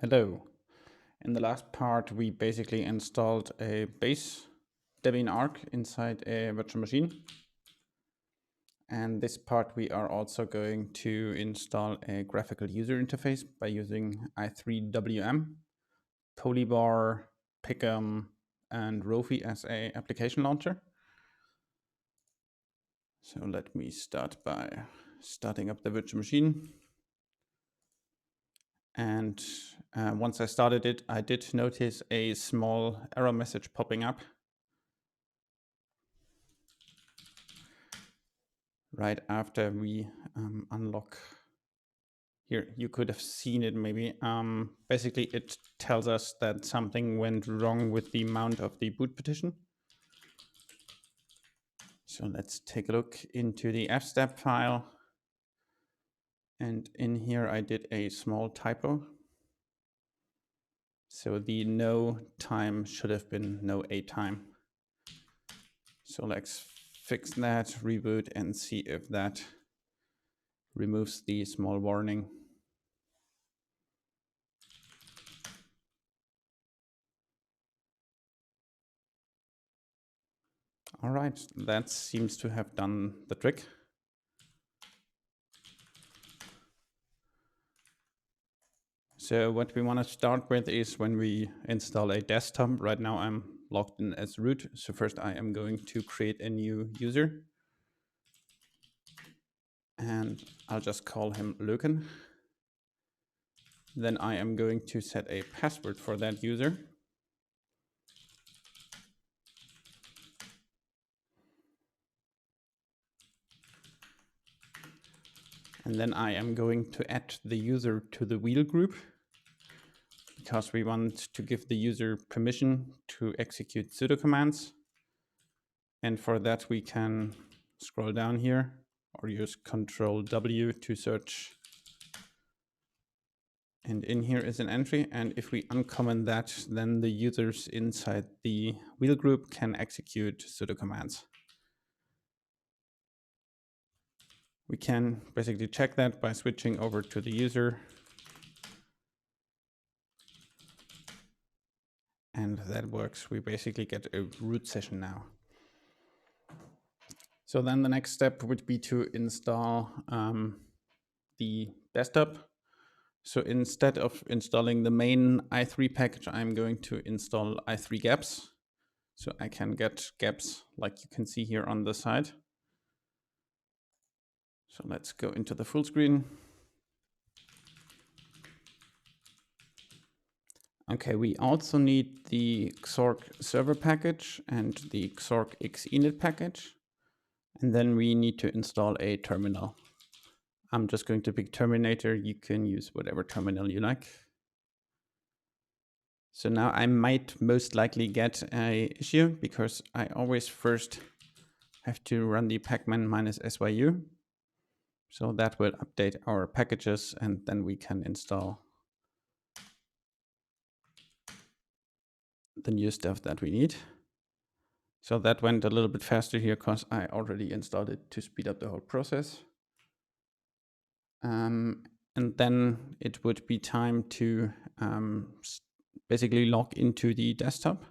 Hello. In the last part, we basically installed a base Debian Arc inside a virtual machine. And this part, we are also going to install a graphical user interface by using i3-WM, polybar, picom, and rofi as a application launcher. So let me start by starting up the virtual machine. And once I started it, I did notice a small error message popping up right after we unlock. Here, you could have seen it maybe. Basically, it tells us that something went wrong with the mount of the boot partition. So let's take a look into the fstep file. And in here, I did a small typo. So the no time should have been no a time. So let's fix that, reboot, and see if that removes the small warning. All right, that seems to have done the trick. So what we want to start with is when we install a desktop. Right now I'm logged in as root. So first I am going to create a new user. And I'll just call him Lucan. Then I am going to set a password for that user. And then I am going to add the user to the wheel group because we want to give the user permission to execute sudo commands. And for that, we can scroll down here or use Control W to search. And in here is an entry. And if we uncomment that, then the users inside the wheel group can execute sudo commands. We can basically check that by switching over to the user. And that works. We basically get a root session now. So then the next step would be to install the desktop. So instead of installing the main i3 package, I'm going to install i3-gaps. So I can get gaps like you can see here on the side. So let's go into the full screen. Okay, we also need the Xorg server package and the Xorg xinit package. And then we need to install a terminal. I'm just going to pick Terminator. You can use whatever terminal you like. So now I might most likely get an issue because I always first have to run the pacman -syu. So that will update our packages and then we can install the new stuff that we need. So that went a little bit faster here because I already installed it to speed up the whole process. And then it would be time to basically log into the desktop.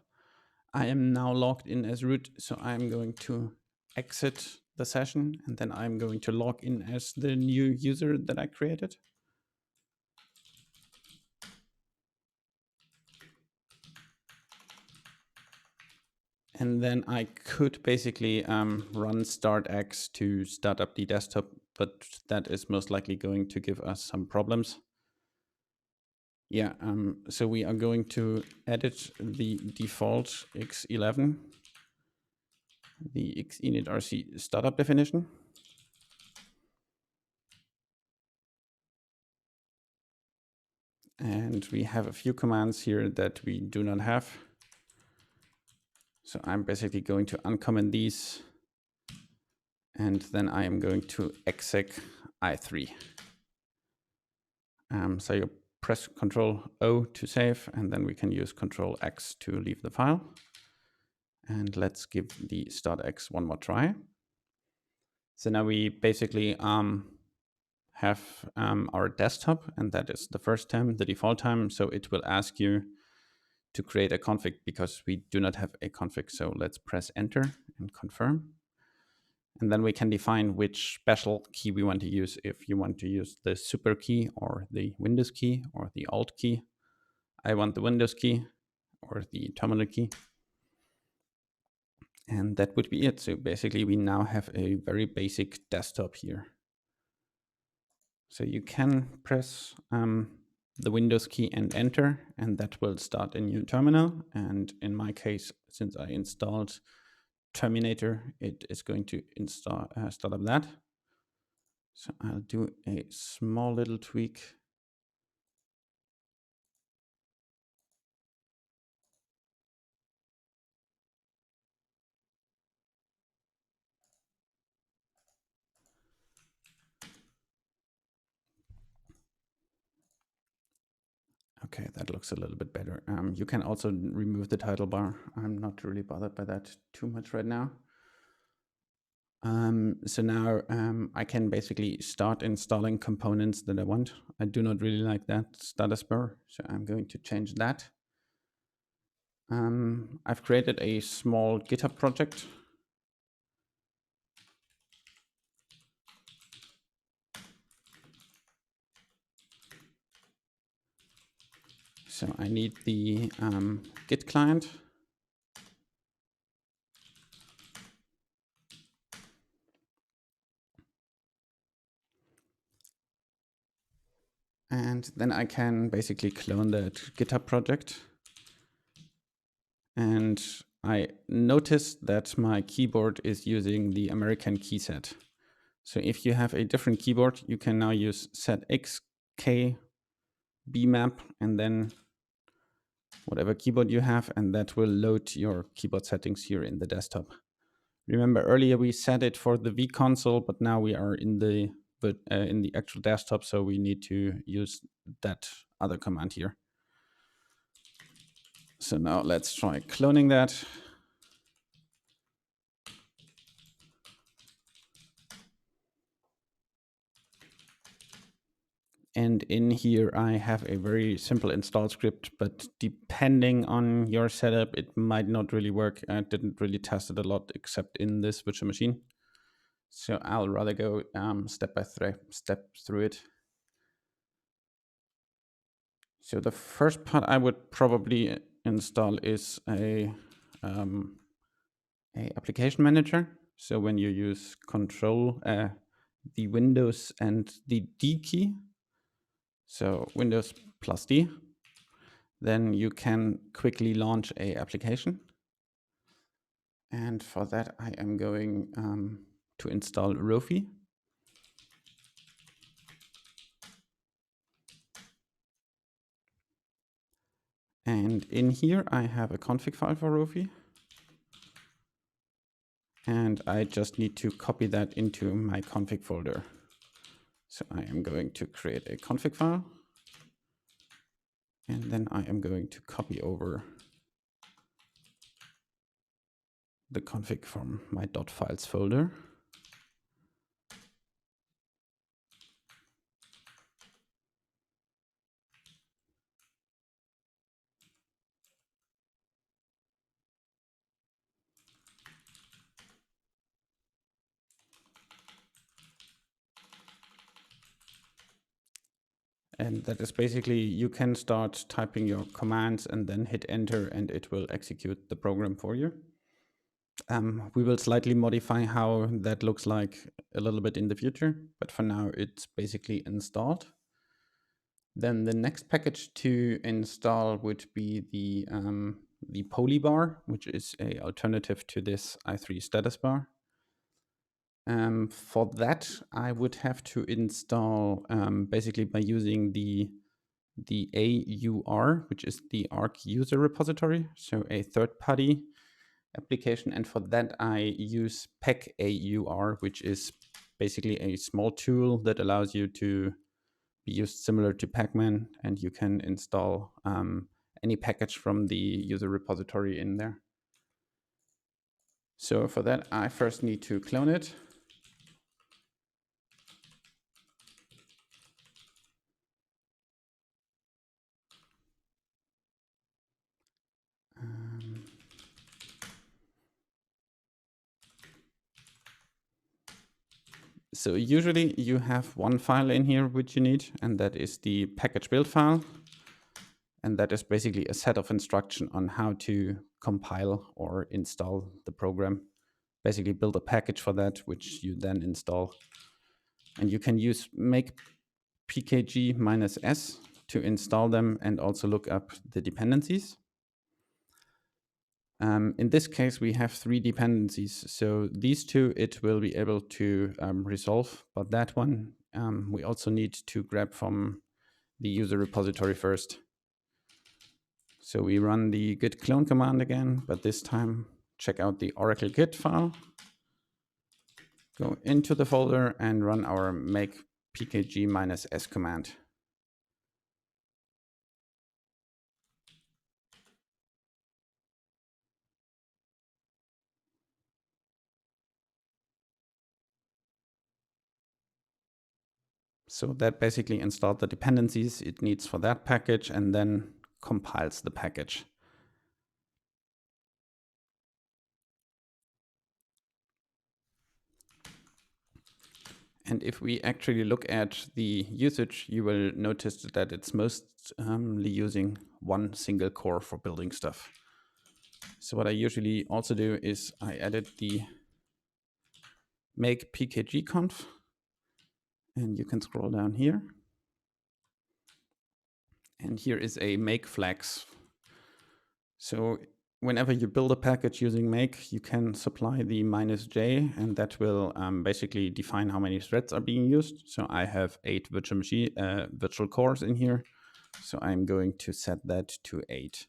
I am now logged in as root, so I'm going to exit the session and then I'm going to log in as the new user that I created. And then I could basically run startx to start up the desktop, but that is most likely going to give us some problems. Yeah, so we are going to edit the default x11, the xinit-rc startup definition. And we have a few commands here that we do not have. So I'm basically going to uncomment these. And then I am going to exec i3. So you press Control O to save, and then we can use Control X to leave the file. And let's give the startx one more try. So now we basically have our desktop, and that is the first time, the default time. So it will ask you to create a config because we do not have a config. So let's press enter and confirm. And then we can define which special key we want to use. If you want to use the super key or the Windows key or the Alt key. I want the Windows key or the terminal key. And that would be it. So basically we now have a very basic desktop here. So you can press the Windows key and enter, and that will start a new terminal. And in my case, since I installed Terminator, it is going to install start up that. So I'll do a small little tweak. Okay, that looks a little bit better. You can also remove the title bar. I'm not really bothered by that too much right now. So now I can basically start installing components that I want. I do not really like that status bar, so I'm going to change that. I've created a small GitHub project. So I need the Git client. And then I can basically clone that GitHub project. And I noticed that my keyboard is using the American key set. So if you have a different keyboard, you can now use ZX, K, bmap, and then whatever keyboard you have, and that will load your keyboard settings here in the desktop. Remember earlier we set it for the V console, but now we are in the actual desktop, so we need to use that other command here. So now let's try cloning that. And in here, I have a very simple install script, but depending on your setup, it might not really work. I didn't really test it a lot, except in this virtual machine. So I'll rather go step by step through it. So the first part I would probably install is a application manager. So when you use Control, the Windows and the D key, so Windows plus D, then you can quickly launch a application. And for that, I am going to install rofi. And in here, I have a config file for rofi. And I just need to copy that into my config folder. So I am going to create a config file. And then I am going to copy over the config from my .files folder. And that is basically, you can start typing your commands and then hit enter and it will execute the program for you. We will slightly modify how that looks like a little bit in the future, but for now it's basically installed. Then the next package to install would be the polybar, which is a alternative to this i3 status bar. For that, I would have to install basically by using the AUR, which is the Arc user repository, so a third-party application. And for that, I use pacaur, which is basically a small tool that allows you to be used similar to Pacman, and you can install any package from the user repository in there. So for that, I first need to clone it. So usually you have one file in here which you need, and that is the package build file. And that is basically a set of instruction on how to compile or install the program. Basically build a package for that, which you then install. And you can use make pkg-s to install them and also look up the dependencies. In this case, we have 3 dependencies. So these 2, it will be able to resolve, but that one, we also need to grab from the user repository first. So we run the git clone command again, but this time check out the Oracle Git file, go into the folder and run our make pkg-s command. So that basically installs the dependencies it needs for that package and then compiles the package. And if we actually look at the usage, you will notice that it's mostly using one single core for building stuff. So what I usually also do is I added the make pkg-conf, and you can scroll down here. And here is a make flags. So whenever you build a package using make, you can supply the -j, and that will basically define how many threads are being used. So I have 8 virtual cores in here. So I'm going to set that to 8.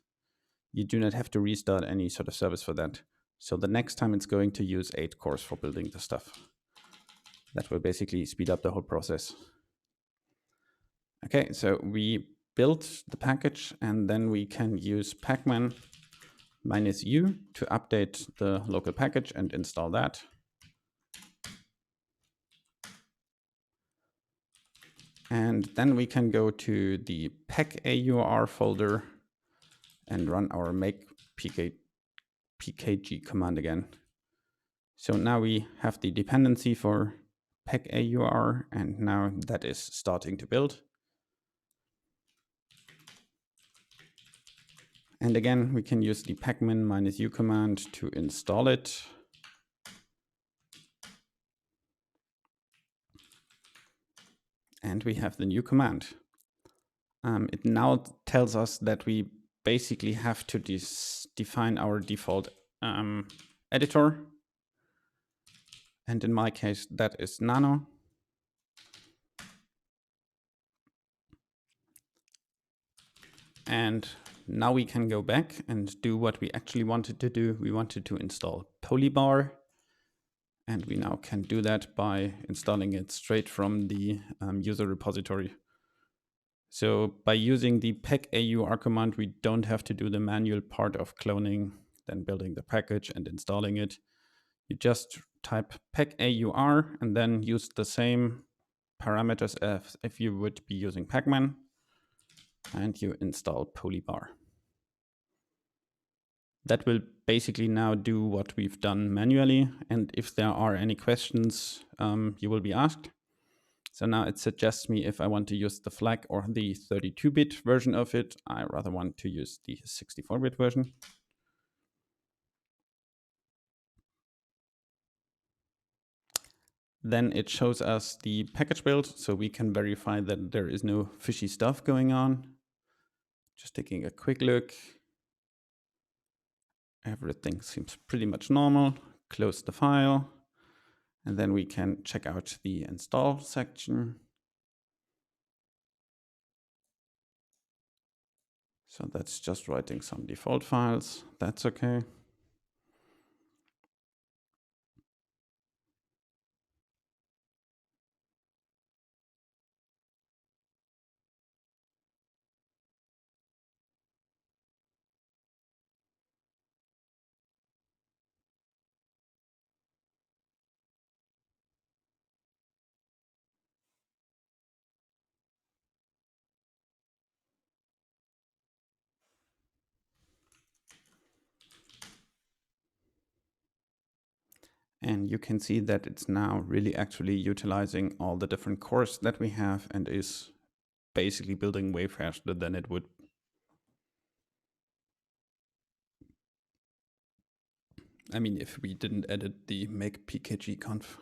You do not have to restart any sort of service for that. So the next time it's going to use 8 cores for building the stuff. That will basically speed up the whole process. Okay, so we built the package, and then we can use pacman -u to update the local package and install that. And then we can go to the pacaur folder and run our make pkg command again. So now we have the dependency for pacaur, and now that is starting to build. And again, we can use the pacman -u command to install it. And we have the new command. It now tells us that we basically have to define our default editor. And in my case, that is Nano. And now we can go back and do what we actually wanted to do. We wanted to install polybar. And we now can do that by installing it straight from the user repository. So by using the pacaur command, we don't have to do the manual part of cloning, then building the package and installing it. You just type pacaur and then use the same parameters as if you would be using pacman, and you install polybar. That will basically now do what we've done manually, and if there are any questions, you will be asked. So now it suggests me if I want to use the flag or the 32-bit version of it. I rather want to use the 64-bit version. Then it shows us the package build, so we can verify that there is no fishy stuff going on. Just taking a quick look. Everything seems pretty much normal. Close the file. And then we can check out the install section. So that's just writing some default files. That's okay. And you can see that it's now really actually utilizing all the different cores that we have and is basically building way faster than it would. I mean, if we didn't edit the make pkg conf.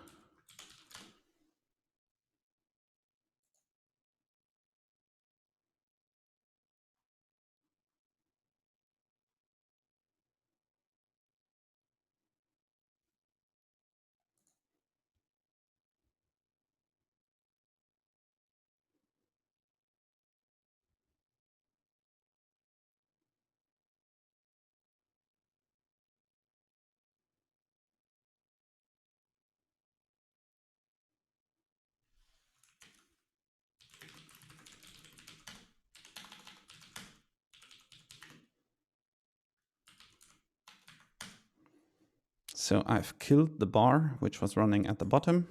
So I've killed the bar, which was running at the bottom.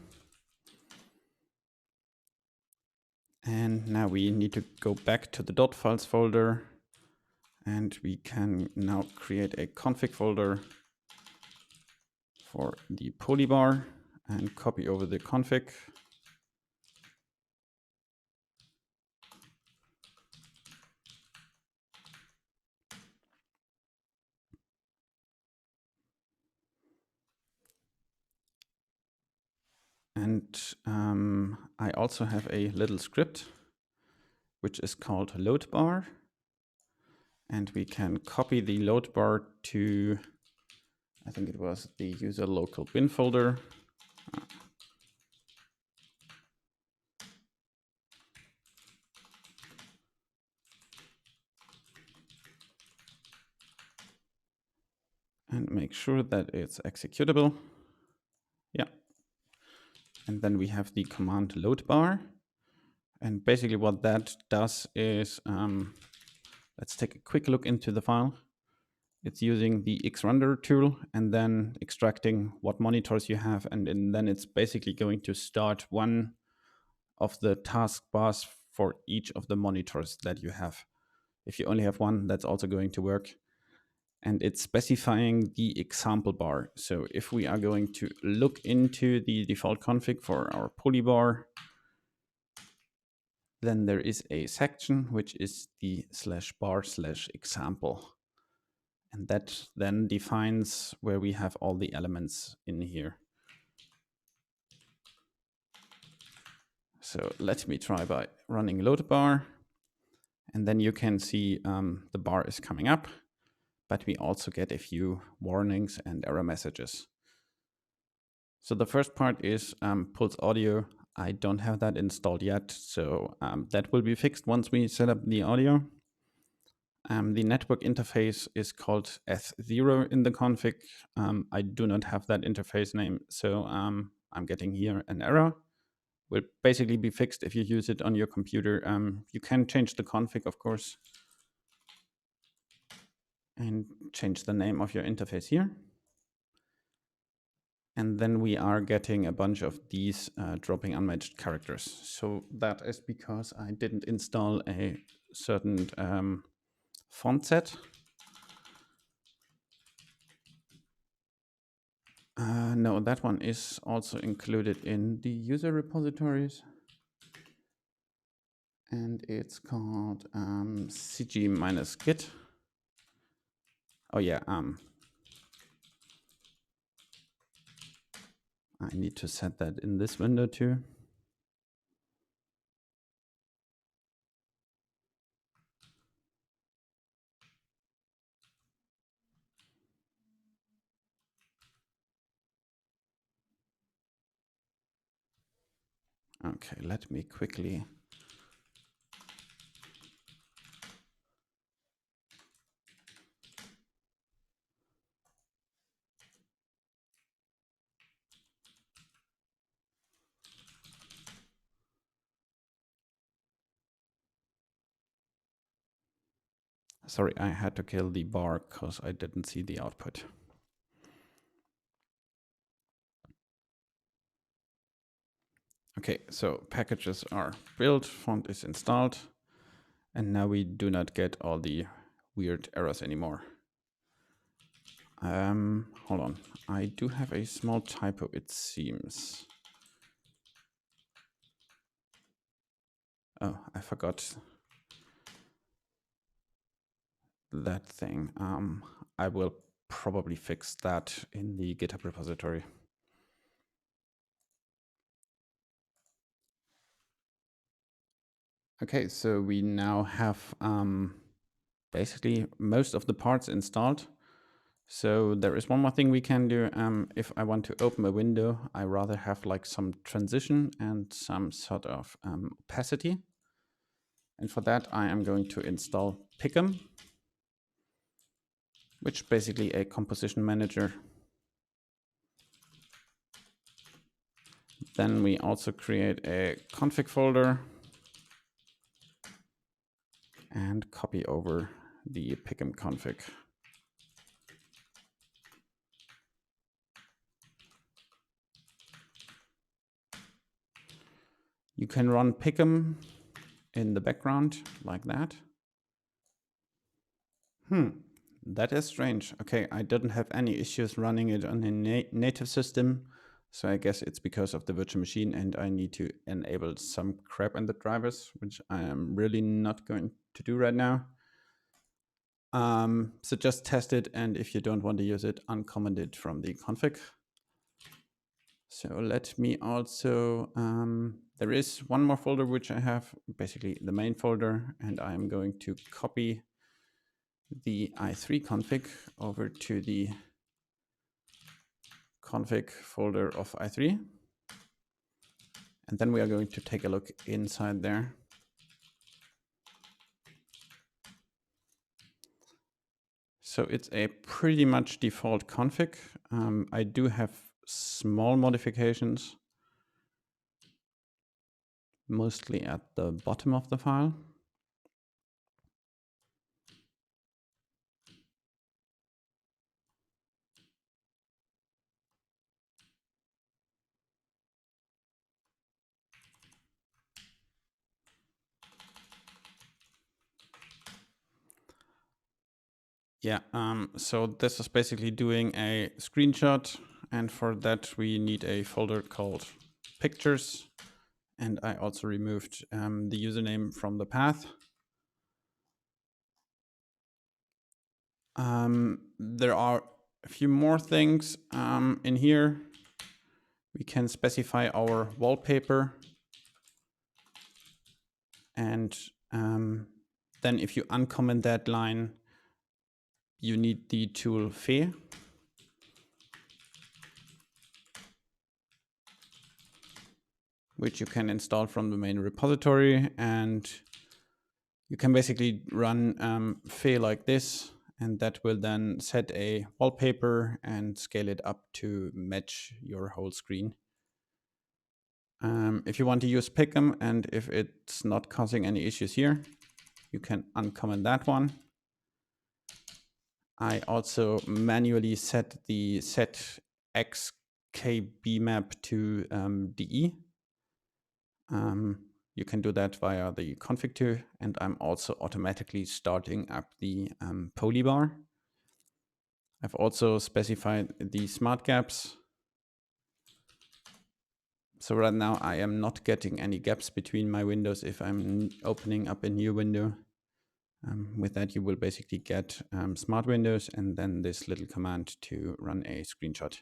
And now we need to go back to the .files folder, and we can now create a config folder for the polybar and copy over the config. And I also have a little script which is called load bar. And we can copy the load bar to, I think it was the user local bin folder. And make sure that it's executable. Yeah. And then we have the command load bar. And basically what that does is, let's take a quick look into the file. It's using the xrender tool and then extracting what monitors you have. And then it's basically going to start one of the taskbars for each of the monitors that you have. If you only have one, that's also going to work. And it's specifying the example bar. So if we are going to look into the default config for our polybar, then there is a section which is the /bar/example. And that then defines where we have all the elements in here. So let me try by running load bar. And then you can see the bar is coming up, but we also get a few warnings and error messages. So the first part is pulse audio. I don't have that installed yet, so that will be fixed once we set up the audio. The network interface is called S0 in the config. I do not have that interface name, so I'm getting here an error. Will basically be fixed if you use it on your computer. You can change the config, of course, and change the name of your interface here. And then we are getting a bunch of these dropping unmatched characters. So that is because I didn't install a certain font set. No, that one is also included in the user repositories. And it's called cg-git. Oh yeah, I need to set that in this window too. Okay, let me quickly. Sorry, I had to kill the bar because I didn't see the output. Okay, so packages are built, font is installed, and now we do not get all the weird errors anymore. Hold on. I do have a small typo, it seems. Oh, I forgot that thing. I will probably fix that in the GitHub repository. Okay, so we now have basically most of the parts installed. So there is one more thing we can do. If I want to open a window, I rather have like some transition and some sort of opacity. And for that, I am going to install picom, which is basically a composition manager. Then we also create a config folder and copy over the picom config. You can run picom in the background like that. That is strange. Okay, I didn't have any issues running it on a native system. So I guess it's because of the virtual machine and I need to enable some crap in the drivers, which I am really not going to do right now. So just test it, and if you don't want to use it, uncomment it from the config. So let me also, there is one more folder which I have, basically the main folder, and I'm going to copy the i3 config over to the config folder of i3. And then we are going to take a look inside there. So it's a pretty much default config. I do have small modifications, mostly at the bottom of the file. Yeah, so this is basically doing a screenshot, and for that we need a folder called pictures, and I also removed the username from the path. There are a few more things in here. We can specify our wallpaper, and then if you uncomment that line, you need the tool fe, which you can install from the main repository, and you can basically run fe like this, and that will then set a wallpaper and scale it up to match your whole screen. If you want to use picom and if it's not causing any issues here, you can uncomment that one. I also manually set the set xkb map to DE. You can do that via the config too, and I'm also automatically starting up the polybar. I've also specified the smart gaps. So right now I am not getting any gaps between my windows if I'm opening up a new window. With that, you will basically get smart windows and then this little command to run a screenshot.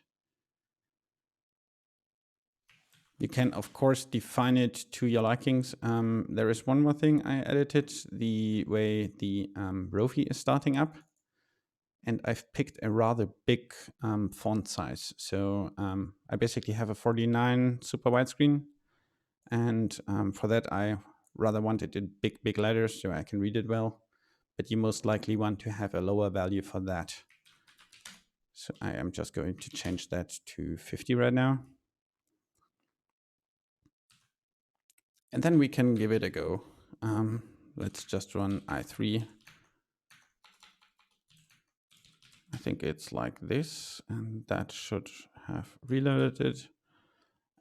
You can, of course, define it to your likings. There is one more thing I edited, the way the rofi is starting up. And I've picked a rather big font size. So I basically have a 49 super widescreen. And for that, I rather wanted it in big letters so I can read it well. But you most likely want to have a lower value for that. So I am just going to change that to 50 right now. And then we can give it a go. Let's just run i3. I think it's like this, and that should have reloaded it.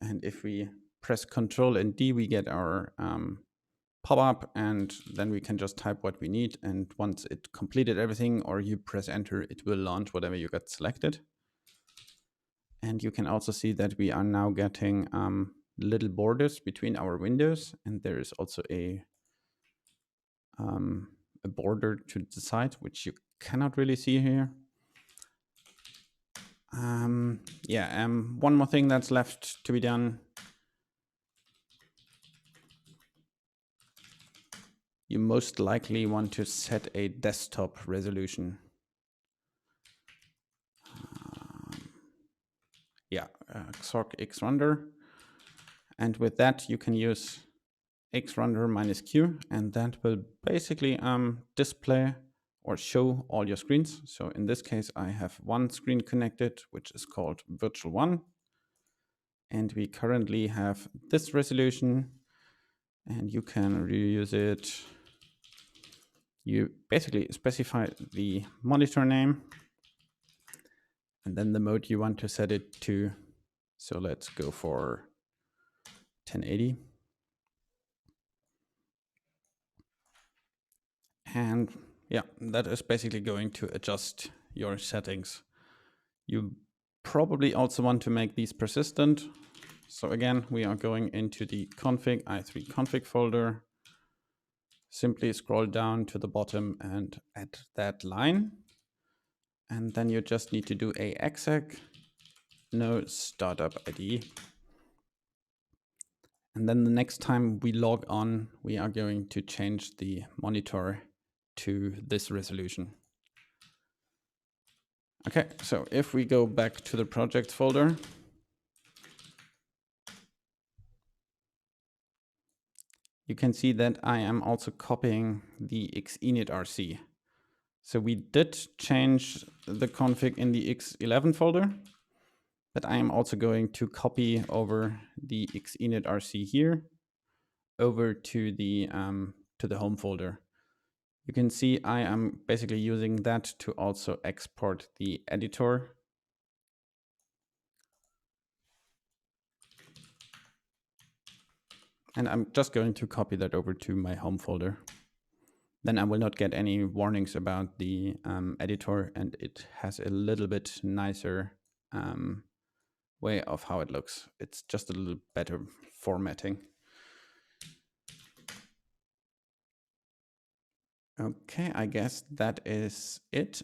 And if we press Control and D, we get our pop-up, and then we can just type what we need. And once it completed everything, or you press enter, it will launch whatever you got selected. And you can also see that we are now getting little borders between our windows, and there is also a border to the side, which you cannot really see here. One more thing that's left to be done. You most likely want to set a desktop resolution. Xork xrender. And with that, you can use xrender -q, and that will basically display or show all your screens. So in this case, I have one screen connected, which is called virtual one. And we currently have this resolution, and you can reuse it. You basically specify the monitor name and then the mode you want to set it to. So let's go for 1080. And yeah, that is basically going to adjust your settings. You probably also want to make these persistent. So again, we are going into the config, i3 config folder. Simply scroll down to the bottom and add that line. And then you just need to do a exec, no startup ID. And then the next time we log on, we are going to change the monitor to this resolution. Okay, so if we go back to the project folder, you can see that I am also copying the xinit.rc. So we did change the config in the x11 folder, but I am also going to copy over the xinit.rc here over to the home folder. You can see I am basically using that to also export the editor. And I'm just going to copy that over to my home folder. Then I will not get any warnings about the editor, and it has a little bit nicer way of how it looks. It's just a little better formatting. Okay, I guess that is it.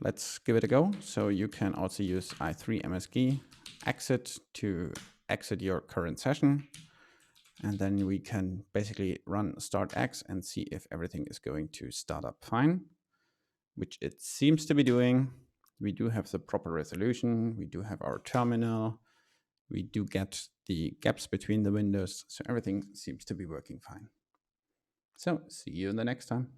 Let's give it a go. So you can also use i3-msg exit to exit your current session. And then we can basically run start X and see if everything is going to start up fine, which it seems to be doing. We do have the proper resolution. We do have our terminal. We do get the gaps between the windows. So everything seems to be working fine. So see you the next time.